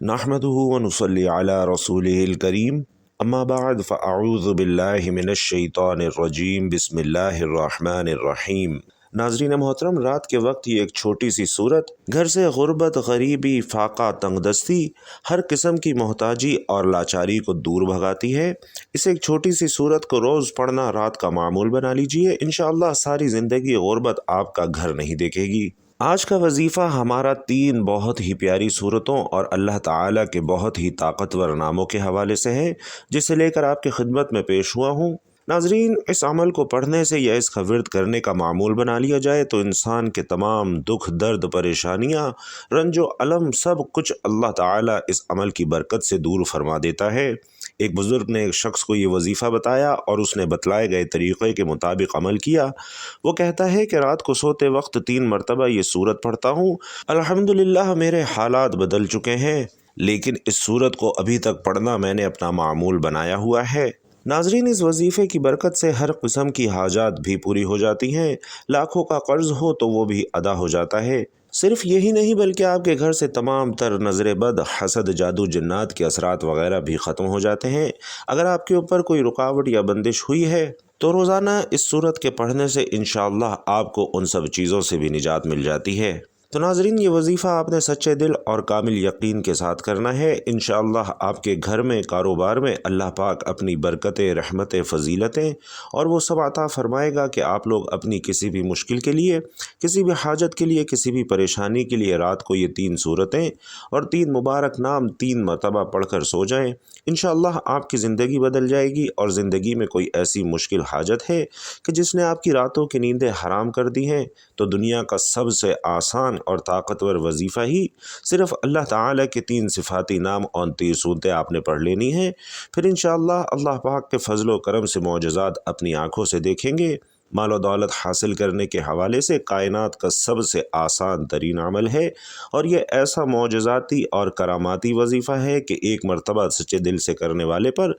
نحمده ونصلي على رسوله الكريم اما بعد فاعوذ باللہ من الشیطان الرجیم بسم اللہ الرحمن الرحیم۔ ناظرین محترم، رات کے وقت یہ ایک چھوٹی سی صورت گھر سے غربت، غریبی، فاقہ، تنگ دستی، ہر قسم کی محتاجی اور لاچاری کو دور بھگاتی ہے۔ اس ایک چھوٹی سی صورت کو روز پڑھنا رات کا معمول بنا لیجئے، انشاءاللہ ساری زندگی غربت آپ کا گھر نہیں دیکھے گی۔ آج کا وظیفہ ہمارا 3 بہت ہی پیاری صورتوں اور اللہ تعالیٰ کے بہت ہی طاقتور ناموں کے حوالے سے ہے، جسے لے کر آپ کی خدمت میں پیش ہوا ہوں۔ ناظرین، اس عمل کو پڑھنے سے یا اس کا ورد کرنے کا معمول بنا لیا جائے تو انسان کے تمام دکھ، درد، پریشانیاں، رنج و الم سب کچھ اللہ تعالیٰ اس عمل کی برکت سے دور فرما دیتا ہے۔ ایک بزرگ نے ایک شخص کو یہ وظیفہ بتایا اور اس نے بتلائے گئے طریقے کے مطابق عمل کیا۔ وہ کہتا ہے کہ رات کو سوتے وقت 3 مرتبہ یہ سورت پڑھتا ہوں، الحمدللہ میرے حالات بدل چکے ہیں، لیکن اس سورت کو ابھی تک پڑھنا میں نے اپنا معمول بنایا ہوا ہے۔ ناظرین، اس وظیفے کی برکت سے ہر قسم کی حاجات بھی پوری ہو جاتی ہیں، لاکھوں کا قرض ہو تو وہ بھی ادا ہو جاتا ہے۔ صرف یہی نہیں بلکہ آپ کے گھر سے تمام تر نظر بد، حسد، جادو، جنات کے اثرات وغیرہ بھی ختم ہو جاتے ہیں۔ اگر آپ کے اوپر کوئی رکاوٹ یا بندش ہوئی ہے تو روزانہ اس سورت کے پڑھنے سے انشاءاللہ آپ کو ان سب چیزوں سے بھی نجات مل جاتی ہے۔ تو ناظرین، یہ وظیفہ آپ نے سچے دل اور کامل یقین کے ساتھ کرنا ہے۔ انشاءاللہ آپ کے گھر میں، کاروبار میں اللہ پاک اپنی برکتیں، رحمتیں، فضیلتیں اور وہ سب عطا فرمائے گا کہ آپ لوگ اپنی کسی بھی مشکل کے لیے، کسی بھی حاجت کے لیے، کسی بھی پریشانی کے لیے رات کو یہ 3 سورتیں اور 3 مبارک نام 3 مرتبہ پڑھ کر سو جائیں۔ انشاءاللہ آپ کی زندگی بدل جائے گی، اور زندگی میں کوئی ایسی مشکل حاجت ہے کہ جس نے آپ کی راتوں کی نیندیں حرام کر دی ہیں، تو دنیا کا سب سے آسان اور طاقتور وظیفہ ہی صرف اللہ تعالیٰ کے 3 صفاتی نام اور 3 صورتیں آپ نے پڑھ لینی ہیں۔ پھر انشاءاللہ اللہ پاک کے فضل و کرم سے معجزات اپنی آنکھوں سے دیکھیں گے۔ مال و دولت حاصل کرنے کے حوالے سے کائنات کا سب سے آسان ترین عمل ہے، اور یہ ایسا معجزاتی اور کراماتی وظیفہ ہے کہ ایک مرتبہ سچے دل سے کرنے والے پر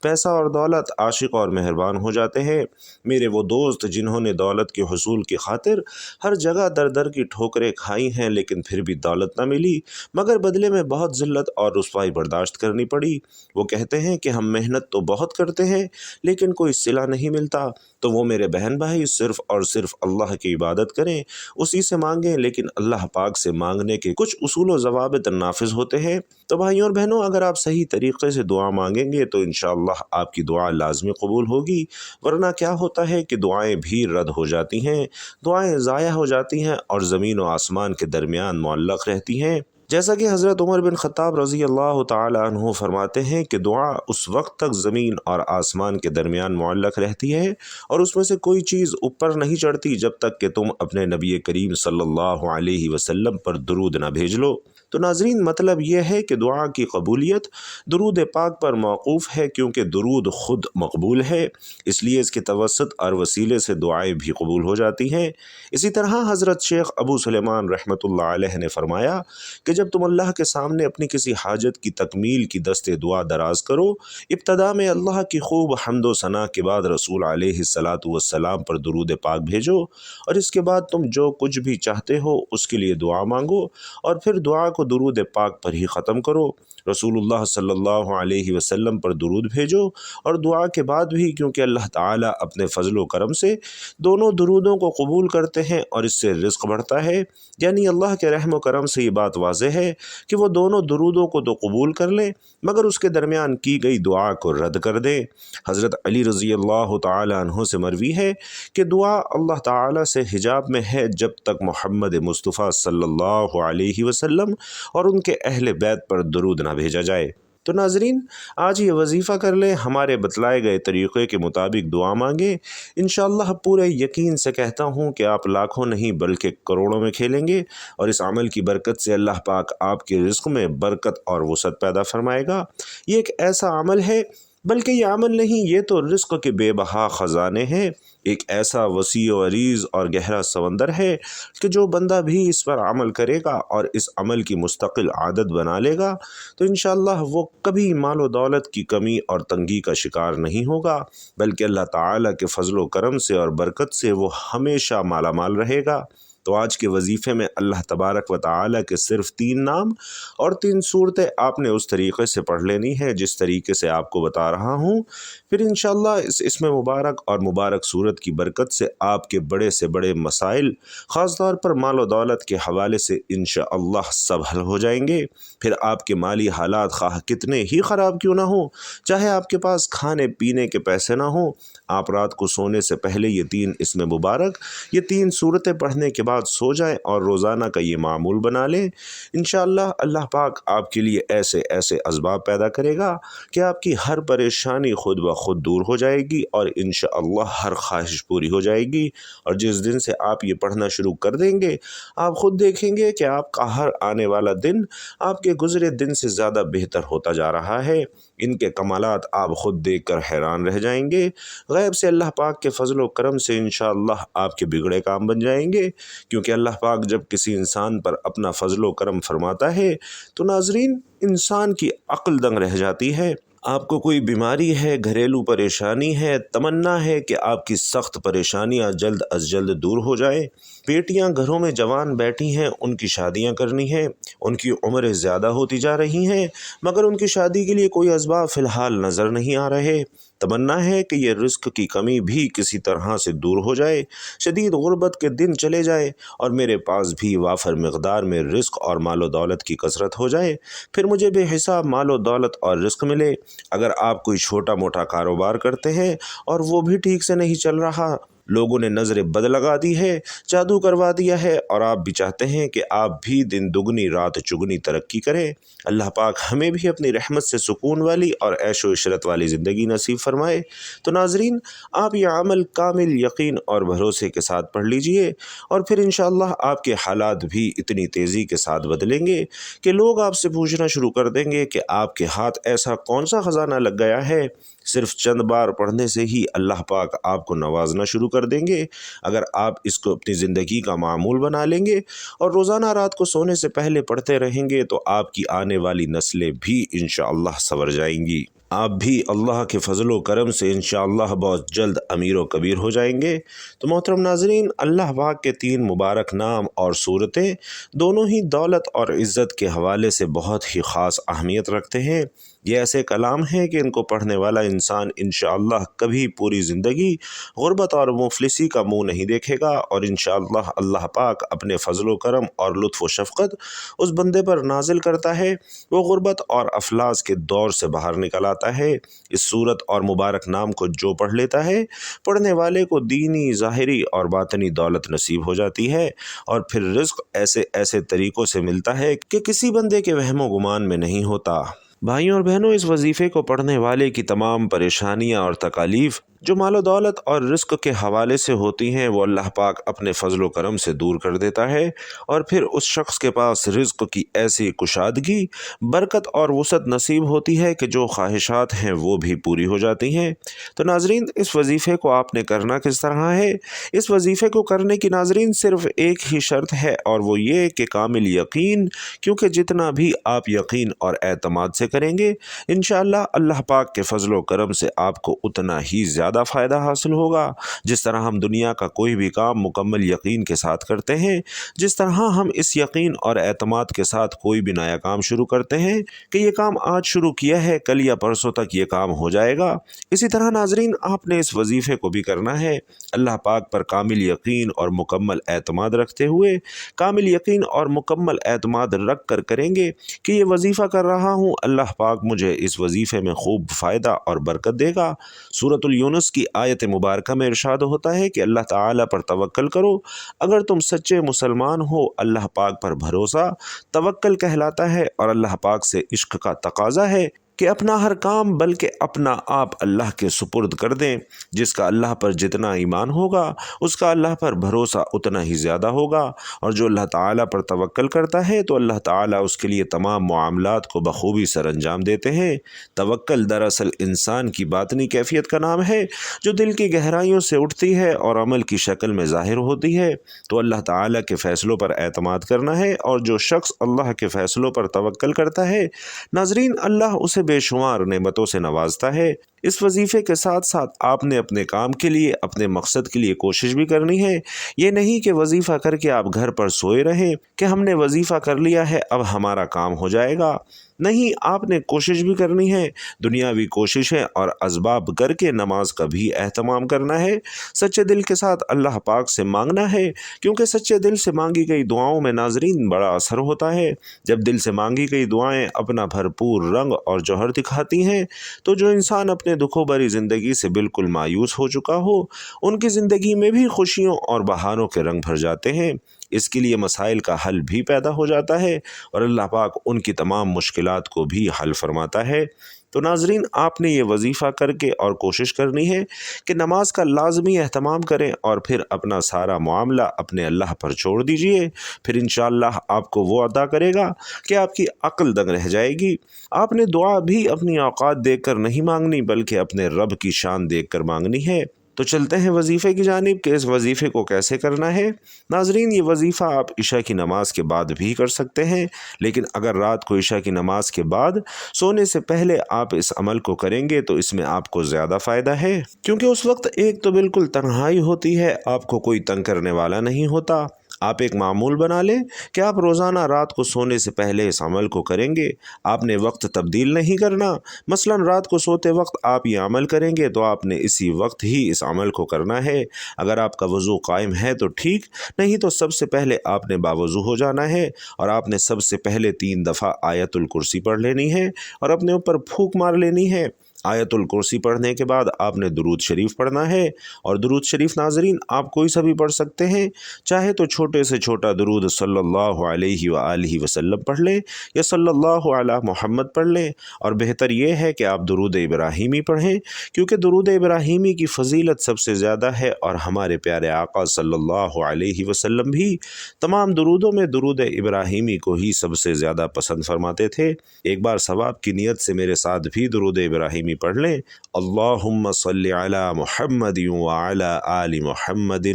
پیسہ اور دولت عاشق اور مہربان ہو جاتے ہیں۔ میرے وہ دوست جنہوں نے دولت کے حصول کی خاطر ہر جگہ در در کی ٹھوکریں کھائی ہیں لیکن پھر بھی دولت نہ ملی، مگر بدلے میں بہت ذلت اور رسوائی برداشت کرنی پڑی، وہ کہتے ہیں کہ ہم محنت تو بہت کرتے ہیں لیکن کوئی صلہ نہیں ملتا۔ تو وہ میرے بہن بھائی صرف اور صرف اللہ کی عبادت کریں، اسی سے مانگیں، لیکن اللہ پاک سے مانگنے کے کچھ اصول و ضوابط نافذ ہوتے ہیں۔ تو بھائیوں اور بہنوں، اگر آپ صحیح طریقے سے دعا مانگیں گے تو انشاءاللہ آپ کی دعا لازمی قبول ہوگی، ورنہ کیا ہوتا ہے کہ دعائیں بھی رد ہو جاتی ہیں، دعائیں ضائع ہو جاتی ہیں اور زمین و آسمان کے درمیان معلق رہتی ہیں۔ جیسا کہ حضرت عمر بن خطاب رضی اللہ تعالی عنہ فرماتے ہیں کہ دعا اس وقت تک زمین اور آسمان کے درمیان معلق رہتی ہے اور اس میں سے کوئی چیز اوپر نہیں چڑھتی جب تک کہ تم اپنے نبی کریم صلی اللہ علیہ وسلم پر درود نہ بھیج لو۔ تو ناظرین، مطلب یہ ہے کہ دعا کی قبولیت درود پاک پر موقوف ہے، کیونکہ درود خود مقبول ہے، اس لیے اس کے توسط اور وسیلے سے دعائیں بھی قبول ہو جاتی ہیں۔ اسی طرح حضرت شیخ ابو سلیمان رحمۃ اللہ علیہ نے فرمایا کہ جب تم اللہ کے سامنے اپنی کسی حاجت کی تکمیل کی دست دعا دراز کرو، ابتدا میں اللہ کی خوب حمد و ثنا کے بعد رسول علیہ الصلاۃ والسلام پر درود پاک بھیجو، اور اس کے بعد تم جو کچھ بھی چاہتے ہو اس کے لیے دعا مانگو، اور پھر دعا کو درود پاک پر ہی ختم کرو۔ رسول اللہ صلی اللہ علیہ وسلم پر درود بھیجو، اور دعا کے بعد بھی، کیونکہ اللہ تعالیٰ اپنے فضل و کرم سے دونوں درودوں کو قبول کرتے ہیں اور اس سے رزق بڑھتا ہے، یعنی اللہ کے رحم و کرم سے یہ بات واضح ہے کہ وہ دونوں درودوں کو تو قبول کر لیں مگر اس کے درمیان کی گئی دعا کو رد کر دیں۔ حضرت علی رضی اللہ تعالی عنہ سے مروی ہے کہ دعا اللہ تعالیٰ سے حجاب میں ہے جب تک محمد مصطفیٰ صلی اللہ علیہ وسلم اور ان کے اہل بیت پر درود نہ بھیجا جائے۔ تو ناظرین، آج یہ وظیفہ کر لیں، ہمارے بتلائے گئے طریقے کے مطابق دعا مانگیں، انشاءاللہ پورے یقین سے کہتا ہوں کہ آپ لاکھوں نہیں بلکہ کروڑوں میں کھیلیں گے، اور اس عمل کی برکت سے اللہ پاک آپ کے رزق میں برکت اور وسعت پیدا فرمائے گا۔ یہ ایک ایسا عمل ہے، بلکہ یہ عمل نہیں، یہ تو رزق کے بے بہا خزانے ہیں، ایک ایسا وسیع و عریض اور گہرا سمندر ہے کہ جو بندہ بھی اس پر عمل کرے گا اور اس عمل کی مستقل عادت بنا لے گا تو انشاءاللہ وہ کبھی مال و دولت کی کمی اور تنگی کا شکار نہیں ہوگا، بلکہ اللہ تعالیٰ کے فضل و کرم سے اور برکت سے وہ ہمیشہ مالا مال رہے گا۔ تو آج کے وظیفے میں اللہ تبارک و تعالی کے صرف 3 نام اور 3 صورتیں آپ نے اس طریقے سے پڑھ لینی ہے جس طریقے سے آپ کو بتا رہا ہوں۔ پھر انشاءاللہ اس اسم مبارک اور مبارک صورت کی برکت سے آپ کے بڑے سے بڑے مسائل، خاص طور پر مال و دولت کے حوالے سے انشاءاللہ سب حل ہو جائیں گے۔ پھر آپ کے مالی حالات خواہ کتنے ہی خراب کیوں نہ ہوں، چاہے آپ کے پاس کھانے پینے کے پیسے نہ ہوں، آپ رات کو سونے سے پہلے یہ 3 اسم مبارک، یہ 3 صورتیں پڑھنے کے بعد سو جائیں اور روزانہ کا یہ معمول بنا لیں۔ انشاءاللہ اللہ پاک آپ کے لیے ایسے ایسے اسباب پیدا کرے گا کہ آپ کی ہر پریشانی خود بخود دور ہو جائے گی اور انشاءاللہ ہر خواہش پوری ہو جائے گی۔ اور جس دن سے آپ یہ پڑھنا شروع کر دیں گے، آپ خود دیکھیں گے کہ آپ کا ہر آنے والا دن آپ کے گزرے دن سے زیادہ بہتر ہوتا جا رہا ہے۔ ان کے کمالات آپ خود دیکھ کر حیران رہ جائیں گے۔ غیب سے اللہ پاک کے فضل و کرم سے انشاءاللہ آپ کے بگڑے کام بن جائیں گے، کیونکہ اللہ پاک جب کسی انسان پر اپنا فضل و کرم فرماتا ہے تو ناظرین انسان کی عقل دنگ رہ جاتی ہے۔ آپ کو کوئی بیماری ہے، گھریلو پریشانی ہے، تمنا ہے کہ آپ کی سخت پریشانیاں جلد از جلد دور ہو جائیں۔ بیٹیاں گھروں میں جوان بیٹھی ہیں، ان کی شادیاں کرنی ہیں، ان کی عمریں زیادہ ہوتی جا رہی ہیں، مگر ان کی شادی کے لیے کوئی اسباب فی الحال نظر نہیں آ رہے۔ تمنا ہے کہ یہ رزق کی کمی بھی کسی طرح سے دور ہو جائے، شدید غربت کے دن چلے جائے اور میرے پاس بھی وافر مقدار میں رزق اور مال و دولت کی کثرت ہو جائے، پھر مجھے بے حساب مال و دولت اور رزق ملے۔ اگر آپ کوئی چھوٹا موٹا کاروبار کرتے ہیں اور وہ بھی ٹھیک سے نہیں چل رہا، لوگوں نے نظر بد لگا دی ہے، جادو کروا دیا ہے، اور آپ بھی چاہتے ہیں کہ آپ بھی دن دگنی رات چگنی ترقی کریں، اللہ پاک ہمیں بھی اپنی رحمت سے سکون والی اور عیش و عشرت والی زندگی نصیب فرمائے۔ تو ناظرین، آپ یہ عمل کامل یقین اور بھروسے کے ساتھ پڑھ لیجئے، اور پھر انشاءاللہ آپ کے حالات بھی اتنی تیزی کے ساتھ بدلیں گے کہ لوگ آپ سے پوچھنا شروع کر دیں گے کہ آپ کے ہاتھ ایسا کون سا خزانہ لگ گیا ہے۔ صرف چند بار پڑھنے سے ہی اللہ پاک آپ کو نوازنا شروع کر دیں گے۔ اگر آپ اس کو اپنی زندگی کا معمول بنا لیں گے اور روزانہ رات کو سونے سے پہلے پڑھتے رہیں گے تو آپ کی آنے والی نسلیں بھی انشاءاللہ سنور جائیں گی۔ آپ بھی اللہ کے فضل و کرم سے انشاءاللہ بہت جلد امیر و کبیر ہو جائیں گے۔ تو محترم ناظرین، اللہ پاک کے 3 مبارک نام اور صورتیں دونوں ہی دولت اور عزت کے حوالے سے بہت ہی خاص اہمیت رکھتے ہیں۔ یہ ایسے کلام ہیں کہ ان کو پڑھنے والا انسان انشاءاللہ کبھی پوری زندگی غربت اور مفلسی کا منہ نہیں دیکھے گا، اور انشاءاللہ اللہ پاک اپنے فضل و کرم اور لطف و شفقت اس بندے پر نازل کرتا ہے، وہ غربت اور افلاس کے دور سے باہر نکل آتا ہے۔ اس صورت اور مبارک نام کو جو پڑھ لیتا ہے، پڑھنے والے کو دینی، ظاہری اور باطنی دولت نصیب ہو جاتی ہے، اور پھر رزق ایسے ایسے طریقوں سے ملتا ہے کہ کسی بندے کے وہم و گمان میں نہیں ہوتا۔ بھائیوں اور بہنوں، اس وظیفے کو پڑھنے والے کی تمام پریشانیاں اور تکالیف جو مال و دولت اور رزق کے حوالے سے ہوتی ہیں، وہ اللہ پاک اپنے فضل و کرم سے دور کر دیتا ہے، اور پھر اس شخص کے پاس رزق کی ایسی کشادگی، برکت اور وسعت نصیب ہوتی ہے کہ جو خواہشات ہیں وہ بھی پوری ہو جاتی ہیں۔ تو ناظرین، اس وظیفے کو آپ نے کرنا کس طرح ہے؟ اس وظیفے کو کرنے کی ناظرین صرف ایک ہی شرط ہے، اور وہ یہ کہ کامل یقین، کیونکہ جتنا بھی آپ یقین اور اعتماد سے کریں گے، انشاءاللہ اللہ پاک کے فضل و کرم سے آپ کو اتنا ہی زیادہ فائدہ حاصل ہوگا۔ جس طرح ہم دنیا کا کوئی بھی کام مکمل یقین کے ساتھ کرتے ہیں، جس طرح ہم اس یقین اور اعتماد کے ساتھ کوئی بھی نیا کام شروع کرتے ہیں کہ یہ کام آج شروع کیا ہے، کل یا پرسوں تک یہ کام ہو جائے گا، اسی طرح ناظرین آپ نے اس وظیفے کو بھی کرنا ہے، اللہ پاک پر کامل یقین اور مکمل اعتماد رکھتے ہوئے۔ کامل یقین اور مکمل اعتماد رکھ کر کریں گے کہ یہ وظیفہ کر رہا ہوں، اللہ پاک مجھے اس وظیفے میں خوب فائدہ اور برکت دے گا۔ سورۃ یونس کی آیت مبارکہ میں ارشاد ہوتا ہے کہ اللہ تعالیٰ پر توکل کرو، اگر تم سچے مسلمان ہو۔ اللہ پاک پر بھروسہ توکل کہلاتا ہے، اور اللہ پاک سے عشق کا تقاضا ہے کہ اپنا ہر کام بلکہ اپنا آپ اللہ کے سپرد کر دیں۔ جس کا اللہ پر جتنا ایمان ہوگا، اس کا اللہ پر بھروسہ اتنا ہی زیادہ ہوگا، اور جو اللہ تعالیٰ پر توکل کرتا ہے تو اللہ تعالیٰ اس کے لیے تمام معاملات کو بخوبی سر انجام دیتے ہیں۔ توکل دراصل انسان کی باطنی کیفیت کا نام ہے، جو دل کی گہرائیوں سے اٹھتی ہے اور عمل کی شکل میں ظاہر ہوتی ہے۔ تو اللہ تعالیٰ کے فیصلوں پر اعتماد کرنا ہے، اور جو شخص اللہ کے فیصلوں پر توکل کرتا ہے ناظرین، اللہ اسے بے شمار نعمتوں سے نوازتا ہے۔ اس وظیفے کے ساتھ ساتھ آپ نے اپنے کام کے لیے، اپنے مقصد کے لیے کوشش بھی کرنی ہے۔ یہ نہیں کہ وظیفہ کر کے آپ گھر پر سوئے رہیں کہ ہم نے وظیفہ کر لیا ہے اب ہمارا کام ہو جائے گا۔ نہیں، آپ نے کوشش بھی کرنی ہے، دنیاوی کوششیں اور اسباب کر کے نماز کا بھی اہتمام کرنا ہے۔ سچے دل کے ساتھ اللہ پاک سے مانگنا ہے، کیونکہ سچے دل سے مانگی گئی دعاؤں میں ناظرین بڑا اثر ہوتا ہے۔ جب دل سے مانگی گئی دعائیں اپنا بھرپور رنگ اور جوہر دکھاتی ہیں تو جو انسان اپنے دکھوں بھری زندگی سے بالکل مایوس ہو چکا ہو، ان کی زندگی میں بھی خوشیوں اور بہاروں کے رنگ بھر جاتے ہیں۔ اس کے لیے مسائل کا حل بھی پیدا ہو جاتا ہے اور اللہ پاک ان کی تمام مشکلات کو بھی حل فرماتا ہے۔ تو ناظرین، آپ نے یہ وظیفہ کر کے اور کوشش کرنی ہے کہ نماز کا لازمی اہتمام کریں اور پھر اپنا سارا معاملہ اپنے اللہ پر چھوڑ دیجئے۔ پھر انشاءاللہ آپ کو وہ عطا کرے گا کہ آپ کی عقل دنگ رہ جائے گی۔ آپ نے دعا بھی اپنی اوقات دیکھ کر نہیں مانگنی بلکہ اپنے رب کی شان دیکھ کر مانگنی ہے۔ تو چلتے ہیں وظیفے کی جانب کہ اس وظیفے کو کیسے کرنا ہے۔ ناظرین، یہ وظیفہ آپ عشاء کی نماز کے بعد بھی کر سکتے ہیں، لیکن اگر رات کو عشاء کی نماز کے بعد سونے سے پہلے آپ اس عمل کو کریں گے تو اس میں آپ کو زیادہ فائدہ ہے، کیونکہ اس وقت ایک تو بالکل تنہائی ہوتی ہے، آپ کو کوئی تنگ کرنے والا نہیں ہوتا۔ آپ ایک معمول بنا لیں کہ آپ روزانہ رات کو سونے سے پہلے اس عمل کو کریں گے۔ آپ نے وقت تبدیل نہیں کرنا۔ مثلا رات کو سوتے وقت آپ یہ عمل کریں گے تو آپ نے اسی وقت ہی اس عمل کو کرنا ہے۔ اگر آپ کا وضو قائم ہے تو ٹھیک، نہیں تو سب سے پہلے آپ نے باوضو ہو جانا ہے اور آپ نے سب سے پہلے 3 دفعہ آیت الکرسی پڑھ لینی ہے اور اپنے اوپر پھونک مار لینی ہے۔ آیت الکرسی پڑھنے کے بعد آپ نے درود شریف پڑھنا ہے، اور درود شریف ناظرین آپ کوئی سا بھی پڑھ سکتے ہیں، چاہے تو چھوٹے سے چھوٹا درود صلی اللہ علیہ وآلہ وسلم پڑھ لیں یا صلی اللہ علی محمد پڑھ لیں، اور بہتر یہ ہے کہ آپ درود ابراہیمی پڑھیں، کیونکہ درود ابراہیمی کی فضیلت سب سے زیادہ ہے، اور ہمارے پیارے آقا صلی اللہ علیہ وسلم بھی تمام درودوں میں درود ابراہیمی کو ہی سب سے زیادہ پسند فرماتے تھے۔ ایک بار ثواب کی نیت سے میرے ساتھ بھی درود ابراہیمی پڑھ لیں۔ اللہم صلی علی محمد وعلی آل محمد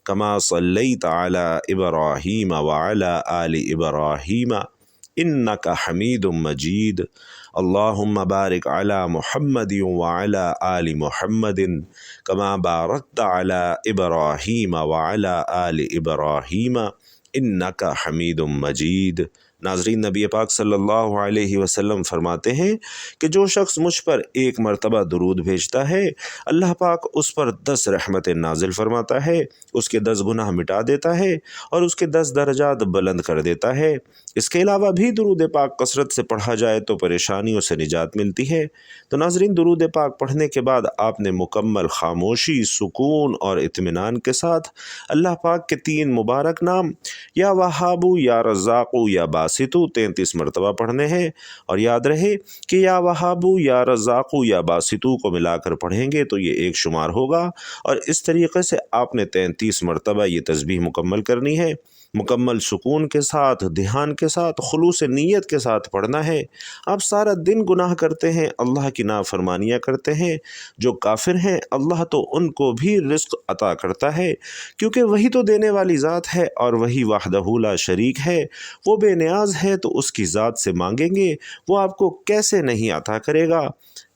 کما صلیت علی ابراہیم وعلی آل ابراہیم انک حمید مجید۔ اللہم بارک علی محمد وعلی آل محمد کما بارکت علی ابراہیم وعلی آل ابراہیم انک حمید مجید۔ ناظرین، نبی پاک صلی اللہ علیہ وسلم فرماتے ہیں کہ جو شخص مجھ پر 1 مرتبہ درود بھیجتا ہے، اللہ پاک اس پر 10 رحمتیں نازل فرماتا ہے، اس کے 10 گناہ مٹا دیتا ہے اور اس کے 10 درجات بلند کر دیتا ہے۔ اس کے علاوہ بھی درود پاک کثرت سے پڑھا جائے تو پریشانیوں سے نجات ملتی ہے۔ تو ناظرین، درود پاک پڑھنے کے بعد آپ نے مکمل خاموشی، سکون اور اطمینان کے ساتھ اللہ پاک کے 3 مبارک نام یا وہابو، یا رزاقو، یا باسطو 33 مرتبہ پڑھنے ہیں، اور یاد رہے کہ یا وہابو، یا رزاقو، یا باسطو کو ملا کر پڑھیں گے تو یہ 1 شمار ہوگا، اور اس طریقے سے آپ نے 33 مرتبہ یہ تسبیح مکمل کرنی ہے۔ مکمل سکون کے ساتھ، دھیان کے ساتھ، خلوص نیت کے ساتھ پڑھنا ہے۔ آپ سارا دن گناہ کرتے ہیں، اللہ کی نافرمانیاں کرتے ہیں، جو کافر ہیں اللہ تو ان کو بھی رزق عطا کرتا ہے، کیونکہ وہی تو دینے والی ذات ہے اور وہی وحدہ لا شریک ہے۔ وہ بے نیاز ہے تو اس کی ذات سے مانگیں گے، وہ آپ کو کیسے نہیں عطا کرے گا۔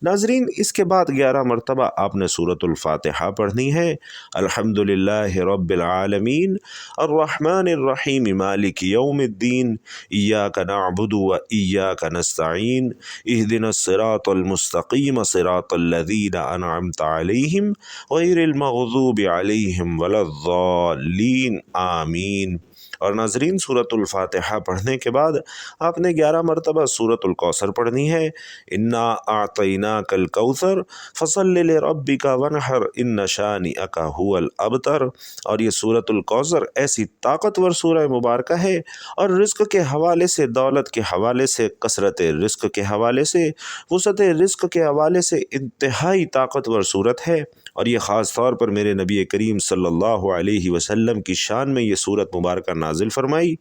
ناظرین، اس کے بعد 11 مرتبہ آپ نے سورۃ الفاتحہ پڑھنی ہے۔ الحمدللہ رب العالمین الرحمن الرحیم مالک یوم الدین ایاک نعبد و ایاک نستعین اہدنا الصراط المستقیم صراط الذین انعمت علیہم غیر المغضوب علیہم ولا الضالین آمین۔ اور ناظرین، سورۃ الفاتحہ پڑھنے کے بعد آپ نے 11 مرتبہ سورۃ الکوثر پڑھنی ہے۔ انا اعطیناک الکوثر فصل لربک وانحر ان شانئک هو الابتر۔ اور یہ سورۃ الکوثر ایسی طاقتور سورہ مبارکہ ہے، اور رزق کے حوالے سے، دولت کے حوالے سے، کثرت رزق کے حوالے سے، وسعت رزق کے حوالے سے انتہائی طاقتور سورت ہے، اور یہ خاص طور پر میرے نبی کریم صلی اللہ علیہ وسلم کی شان میں یہ سورت مبارکہ نازل نازل فرمائی۔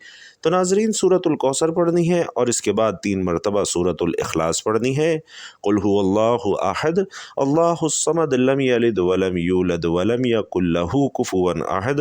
تو ناظرین سورۃ الکوثر پڑھنی ہے اور اس کے بعد 3 مرتبہ سورۃ الاخلاص پڑھنی ہے۔ قل هو اللہ احد اللہ الصمد لم یلد ولم یولد ولم یکن لہ کفوا احد۔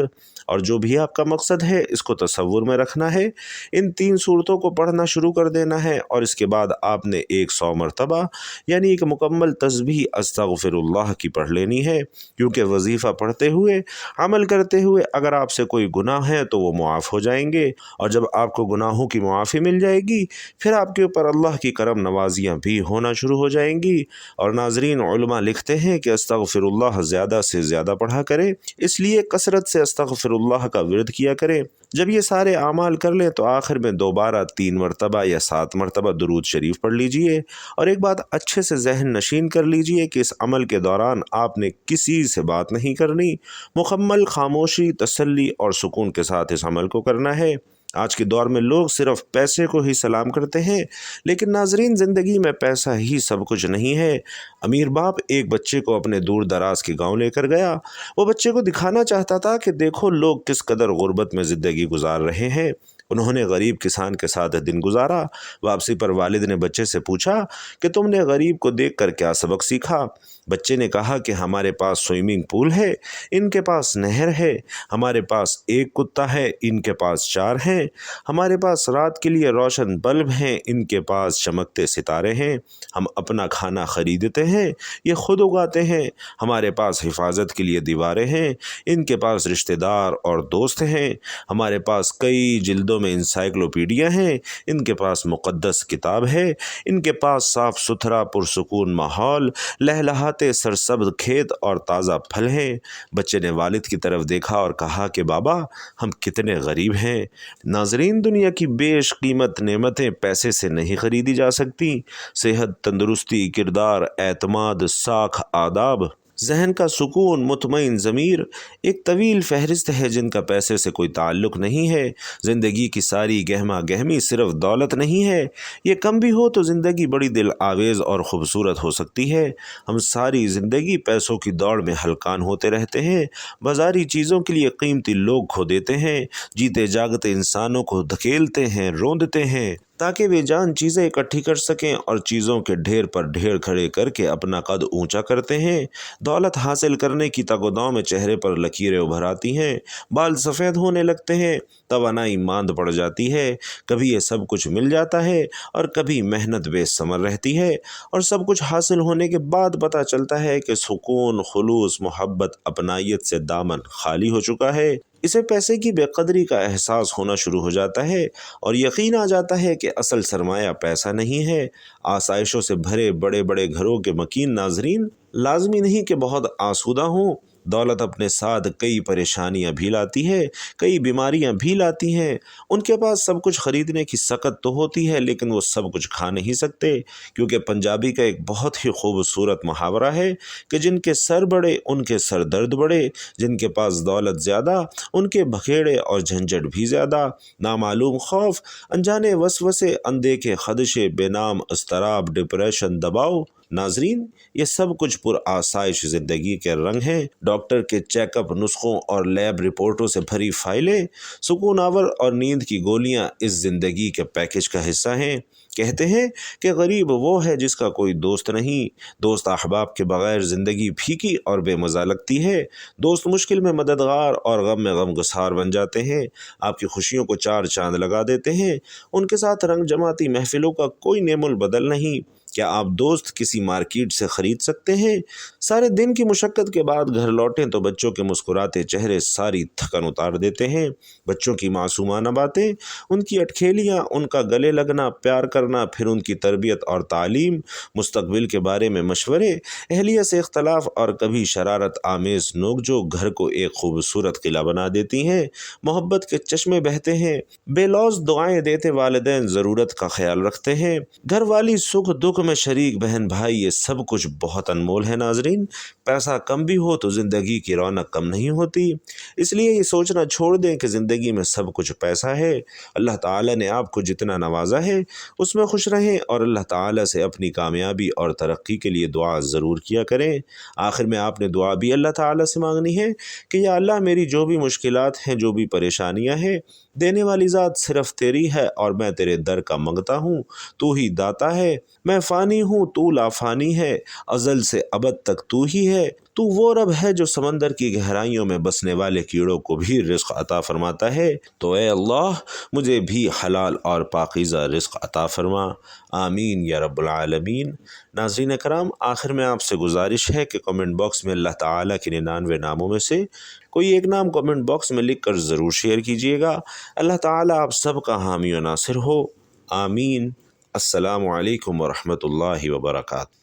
اور جو بھی آپ کا مقصد ہے اس کو تصور میں رکھنا ہے، ان 3 صورتوں کو پڑھنا شروع کر دینا ہے اور اس کے بعد آپ نے 100 مرتبہ یعنی ایک مکمل تسبیح استغفر اللہ کی پڑھ لینی ہے، کیونکہ وظیفہ پڑھتے ہوئے عمل کرتے ہوئے اگر آپ سے کوئی گناہ ہے تو وہ معاف ہو جائیں گے، اور جب آپ کو گناہوں کی معافی مل جائے گی پھر آپ کے اوپر اللہ کی کرم نوازیاں بھی ہونا شروع ہو جائیں گی۔ اور ناظرین علماء لکھتے ہیں کہ استغفر اللہ زیادہ سے زیادہ پڑھا کریں، اس لیے کثرت سے استغفر اللہ کا ورد کیا کریں۔ جب یہ سارے اعمال کر لیں تو آخر میں دوبارہ 3 مرتبہ یا 7 مرتبہ درود شریف پڑھ لیجئے، اور ایک بات اچھے سے ذہن نشین کر لیجئے کہ اس عمل کے دوران آپ نے کسی سے بات نہیں کرنی، مکمل خاموشی، تسلی اور سکون کے ساتھ اس عمل کو کرنا ہے۔ آج کے دور میں لوگ صرف پیسے کو ہی سلام کرتے ہیں، لیکن ناظرین زندگی میں پیسہ ہی سب کچھ نہیں ہے۔ امیر باپ ایک بچے کو اپنے دور دراز کے گاؤں لے کر گیا۔ وہ بچے کو دکھانا چاہتا تھا کہ دیکھو لوگ کس قدر غربت میں زندگی گزار رہے ہیں۔ انہوں نے غریب کسان کے ساتھ دن گزارا۔ واپسی پر والد نے بچے سے پوچھا کہ تم نے غریب کو دیکھ کر کیا سبق سیکھا؟ بچے نے کہا کہ ہمارے پاس سوئمنگ پول ہے، ان کے پاس نہر ہے، ہمارے پاس ایک کتا ہے، ان کے پاس 4 ہیں، ہمارے پاس رات کے لیے روشن بلب ہیں، ان کے پاس چمکتے ستارے ہیں، ہم اپنا کھانا خریدتے ہیں، یہ خود اگاتے ہیں، ہمارے پاس حفاظت کے لیے دیواریں ہیں، ان کے پاس رشتہ دار اور دوست ہیں، ہمارے پاس کئی جلدوں میں انسائکلوپیڈیا ہیں، ان کے پاس مقدس کتاب ہے، ان کے پاس صاف ستھرا پرسکون ماحول، لہلہاتے سرسبز کھیت اور تازہ پھل ہیں۔ بچے نے والد کی طرف دیکھا اور کہا کہ بابا ہم کتنے غریب ہیں۔ ناظرین دنیا کی بیش قیمت نعمتیں پیسے سے نہیں خریدی جا سکتی۔ صحت، تندرستی، کردار، اعتماد، ساکھ، آداب، ذہن کا سکون، مطمئن ضمیر، ایک طویل فہرست ہے جن کا پیسے سے کوئی تعلق نہیں ہے۔ زندگی کی ساری گہما گہمی صرف دولت نہیں ہے، یہ کم بھی ہو تو زندگی بڑی دل آویز اور خوبصورت ہو سکتی ہے۔ ہم ساری زندگی پیسوں کی دوڑ میں ہلکان ہوتے رہتے ہیں، بازاری چیزوں کے لیے قیمتی لوگ کھو دیتے ہیں، جیتے جاگتے انسانوں کو دھکیلتے ہیں، روندتے ہیں تاکہ بے جان چیزیں اکٹھی کر سکیں، اور چیزوں کے ڈھیر پر ڈھیر کھڑے کر کے اپنا قد اونچا کرتے ہیں۔ دولت حاصل کرنے کی تگ و دو میں چہرے پر لکیریں ابھر آتی ہیں، بال سفید ہونے لگتے ہیں، توانائی ماند پڑ جاتی ہے، کبھی یہ سب کچھ مل جاتا ہے اور کبھی محنت بے ثمر رہتی ہے، اور سب کچھ حاصل ہونے کے بعد پتہ چلتا ہے کہ سکون، خلوص، محبت، اپنائیت سے دامن خالی ہو چکا ہے۔ اسے پیسے کی بے قدری کا احساس ہونا شروع ہو جاتا ہے اور یقین آ جاتا ہے کہ اصل سرمایہ پیسہ نہیں ہے۔ آسائشوں سے بھرے بڑے بڑے گھروں کے مکین ناظرین لازمی نہیں کہ بہت آسودہ ہوں۔ دولت اپنے ساتھ کئی پریشانیاں بھی لاتی ہے، کئی بیماریاں بھی لاتی ہیں۔ ان کے پاس سب کچھ خریدنے کی سکت تو ہوتی ہے لیکن وہ سب کچھ کھا نہیں سکتے، کیونکہ پنجابی کا ایک بہت ہی خوبصورت محاورہ ہے کہ جن کے سر بڑے ان کے سر درد بڑے، جن کے پاس دولت زیادہ ان کے بکھیڑے اور جھنجھٹ بھی زیادہ۔ نامعلوم خوف، انجانے وسوسے، اندیکھے خدشے، بے نام اضطراب، ڈپریشن، دباؤ، ناظرین یہ سب کچھ پر آسائش زندگی کے رنگ ہیں۔ ڈاکٹر کے چیک اپ، نسخوں اور لیب رپورٹوں سے بھری فائلیں، سکون آور اور نیند کی گولیاں اس زندگی کے پیکج کا حصہ ہیں۔ کہتے ہیں کہ غریب وہ ہے جس کا کوئی دوست نہیں۔ دوست احباب کے بغیر زندگی پھیکی اور بے مزہ لگتی ہے۔ دوست مشکل میں مددگار اور غم میں غمگسار بن جاتے ہیں، آپ کی خوشیوں کو 4 چاند لگا دیتے ہیں۔ ان کے ساتھ رنگ جماتی محفلوں کا کوئی نعم البدل نہیں۔ کیا آپ دوست کسی مارکیٹ سے خرید سکتے ہیں؟ سارے دن کی مشقت کے بعد گھر لوٹیں تو بچوں کے مسکراتے چہرے ساری تھکن اتار دیتے ہیں۔ بچوں کی معصومانہ باتیں، ان کی اٹکھیلیاں، ان کا گلے لگنا، پیار کرنا، پھر ان کی تربیت اور تعلیم، مستقبل کے بارے میں مشورے، اہلیہ سے اختلاف اور کبھی شرارت آمیز نوک جو گھر کو ایک خوبصورت قلعہ بنا دیتی ہیں۔ محبت کے چشمے بہتے ہیں، بے لوز دعائیں دیتے والدین ضرورت کا خیال رکھتے ہیں، گھر والی سکھ دکھ میں شریک بہن بھائی، یہ سب کچھ بہت انمول ہے ناظرین۔ پیسہ کم بھی ہو تو زندگی کی رونق کم نہیں ہوتی، اس لیے یہ سوچنا چھوڑ دیں کہ زندگی میں سب کچھ پیسہ ہے۔ اللہ تعالیٰ نے آپ کو جتنا نوازا ہے اس میں میں خوش رہیں اور اللہ تعالیٰ سے اپنی کامیابی اور ترقی کے لیے دعا ضرور کیا کریں۔ آخر میں آپ نے دعا بھی اللہ تعالیٰ سے مانگنی ہے کہ یا اللہ میری جو بھی مشکلات ہیں، جو بھی پریشانیاں ہیں، دینے والی ذات صرف تیری ہے اور میں تیرے در کا منگتا ہوں، تو ہی داتا ہے، میں فانی ہوں تو لا فانی ہے، ازل سے ابد تک تو ہی ہے، تو وہ رب ہے جو سمندر کی گہرائیوں میں بسنے والے کیڑوں کو بھی رزق عطا فرماتا ہے، تو اے اللہ مجھے بھی حلال اور پاکیزہ رزق عطا فرما، آمین یا رب العالمین۔ ناظرین کرام، آخر میں آپ سے گزارش ہے کہ کمنٹ باکس میں اللہ تعالیٰ کے 99 ناموں میں سے کوئی ایک نام کمنٹ باکس میں لکھ کر ضرور شیئر کیجیے گا۔ اللہ تعالیٰ آپ سب کا حامی و ناصر ہو، آمین۔ السلام علیکم ورحمۃ اللہ وبرکاتہ۔